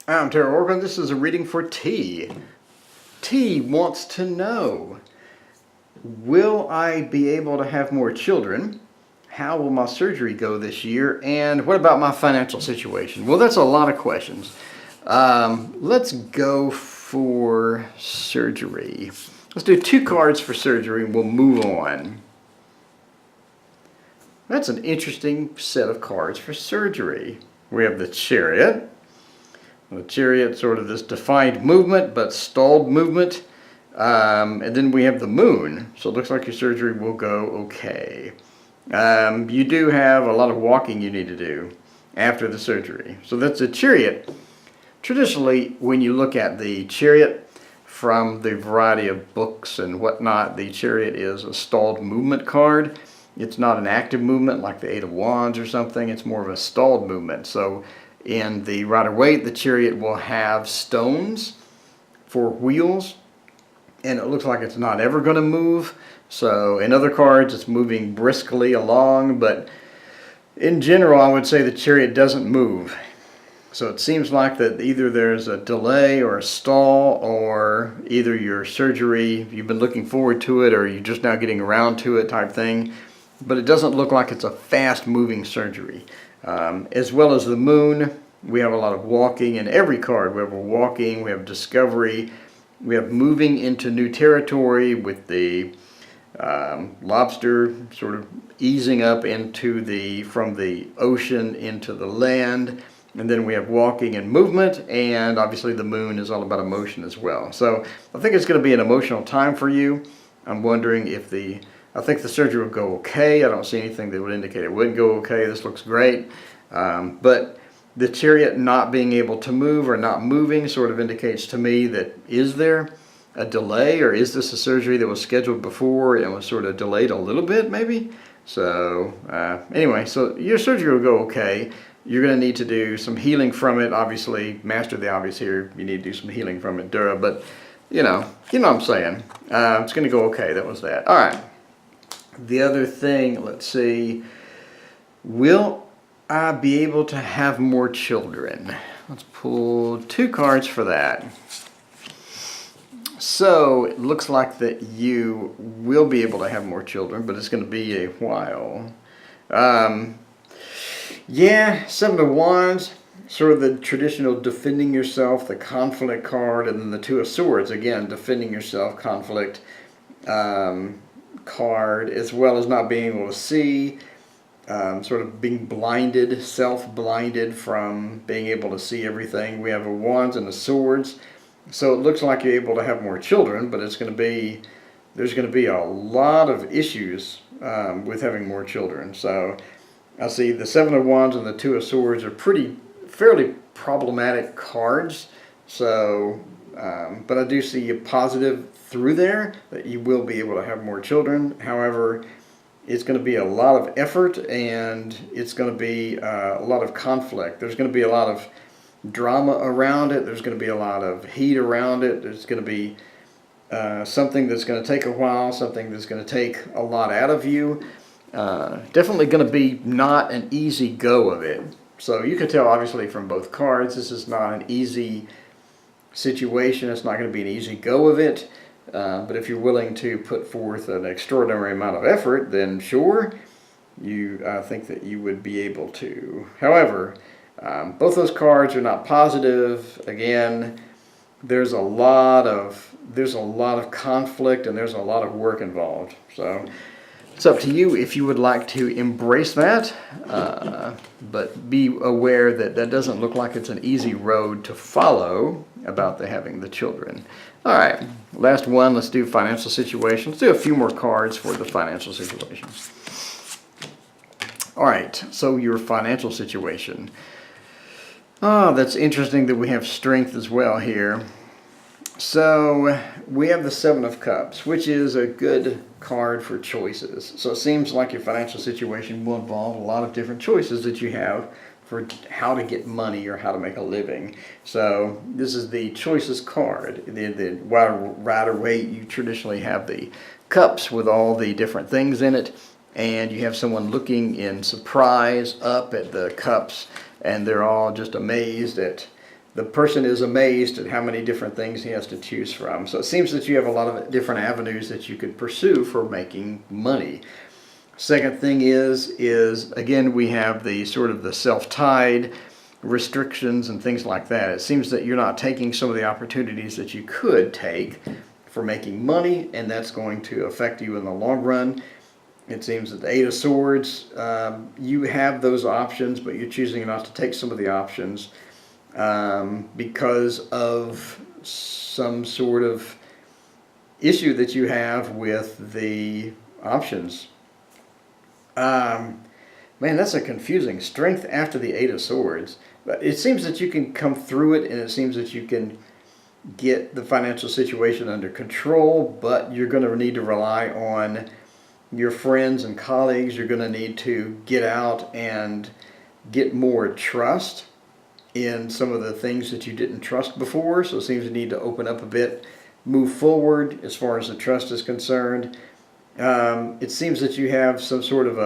I'm Terry Orkin. This is a reading for T. T wants to know, will I be able to have more children? How will my surgery go this year? And what about my financial situation? Well, that's a lot of questions. Let's go for surgery. Let's do 2 cards for surgery and we'll move on. That's an interesting set of cards for surgery. We have the Chariot. The Chariot, sort of this defined movement, but stalled movement. And then we have the Moon. So it looks like your surgery will go okay. You do have a lot of walking you need to do after the surgery. So that's a Chariot. Traditionally, when you look at the Chariot from the variety of books and whatnot, the Chariot is a stalled movement card. It's not an active movement like the Eight of Wands or something. It's more of a stalled movement. So in the Rider-Waite, the Chariot will have stones for wheels, and it looks like it's not ever going to move. So in other cards, it's moving briskly along, but in general, I would say the Chariot doesn't move. So it seems like that either there's a delay or a stall, or either your surgery, you've been looking forward to it, or you're just now getting around to it type thing. But it doesn't look like it's a fast-moving surgery. As well as the Moon, we have a lot of walking in every card. We have walking, we have discovery, we have moving into new territory with the lobster sort of easing up into from the ocean into the land. And then we have walking and movement, and obviously the Moon is all about emotion as well. So I think it's going to be an emotional time for you. I'm wondering if I think the surgery will go okay. I don't see anything that would indicate it wouldn't go okay. This looks great. But the Chariot not being able to move or not moving sort of indicates to me that is there a delay, or is this a surgery that was scheduled before and was sort of delayed a little bit maybe? So anyway, so your surgery will go okay. You're going to need to do some healing from it. Obviously, master the obvious here. You need to do some healing from it, duh. But you know what I'm saying. It's going to go okay. That was that. All right. The other thing, let's see. Will I be able to have more children? Let's pull 2 cards for that. So it looks like that you will be able to have more children, but it's going to be a while. Yeah, 7 of Wands, sort of the traditional defending yourself, the conflict card, and then the 2 of Swords, again, defending yourself, conflict card, as well as not being able to see, sort of being blinded, self-blinded from being able to see everything. We have a Wands and a Swords, so it looks like you're able to have more children, but there's going to be a lot of issues with having more children. So I see the 7 of Wands and the 2 of Swords are fairly problematic cards. So, but I do see a positive through there that you will be able to have more children. However, it's going to be a lot of effort, and it's going to be a lot of conflict. There's going to be a lot of drama around it. There's going to be a lot of heat around it. There's going to be something that's going to take a while, something that's going to take a lot out of you. Definitely going to be not an easy go of it. So you can tell obviously from both cards, this is not an easy situation. It's not going to be an easy go of it. But if you're willing to put forth an extraordinary amount of effort, then sure, I think that you would be able to. However, both those cards are not positive. Again, there's a lot of conflict, and there's a lot of work involved. So it's up to you if you would like to embrace that, but be aware that that doesn't look like it's an easy road to follow about having the children. All right, last one, let's do financial situation. Let's do a few more cards for the financial situation. All right, so your financial situation. Oh, that's interesting that we have strength as well here. So we have the 7 of Cups, which is a good card for choices. So it seems like your financial situation will involve a lot of different choices that you have for how to get money or how to make a living. So this is the choices card. The Rider-Waite, you traditionally have the cups with all the different things in it, and you have someone looking in surprise up at the cups, and they're all just amazed at the person is amazed at how many different things he has to choose from. So it seems that you have a lot of different avenues that you could pursue for making money. Second thing is again, we have the sort of the self-tied restrictions and things like that. It seems that you're not taking some of the opportunities that you could take for making money, and that's going to affect you in the long run. It seems that the Eight of Swords, you have those options, but you're choosing not to take some of the options because of some sort of issue that you have with the options. Man, that's a confusing strength after the Eight of Swords. But it seems that you can come through it, and it seems that you can get the financial situation under control, but you're going to need to rely on your friends and colleagues. You're going to need to get out and get more trust in some of the things that you didn't trust before. So it seems you need to open up a bit, move forward as far as the trust is concerned. It seems that you have some sort of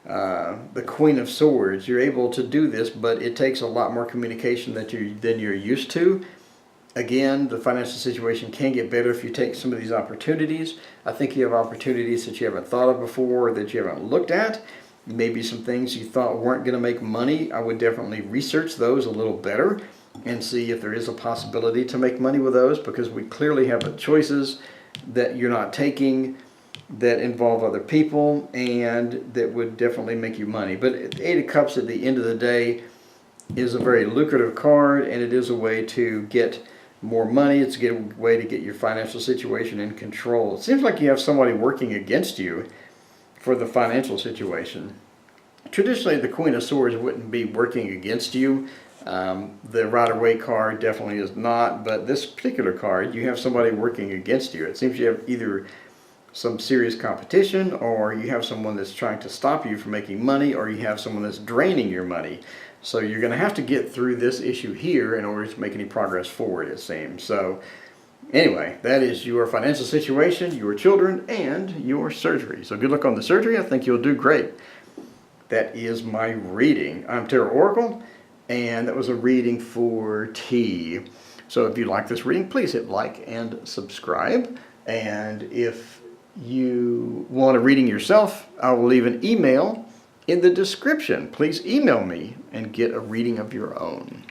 the Queen of Swords. You're able to do this, but it takes a lot more communication than you're used to. Again, the financial situation can get better if you take some of these opportunities. I think you have opportunities that you haven't thought of before, or that you haven't looked at. Maybe some things you thought weren't going to make money. I would definitely research those a little better and see if there is a possibility to make money with those, because we clearly have choices that you're not taking that involve other people and that would definitely make you money. But the Eight of Cups at the end of the day is a very lucrative card, and it is a way to get more money. It's a way to get your financial situation in control. It seems like you have somebody working against you for the financial situation. Traditionally, the Queen of Swords wouldn't be working against you. The Rider-Waite card definitely is not, but this particular card, you have somebody working against you. It seems you have either some serious competition, or you have someone that's trying to stop you from making money, or you have someone that's draining your money. So you're going to have to get through this issue here in order to make any progress forward, it seems. So anyway, that is your financial situation, your children, and your surgery. So good luck on the surgery. I think you'll do great. That is my reading. I'm Tarot Oracle, and that was a reading for T. So if you like this reading, please hit like and subscribe. And if you want a reading yourself, I will leave an email in the description. Please email me and get a reading of your own.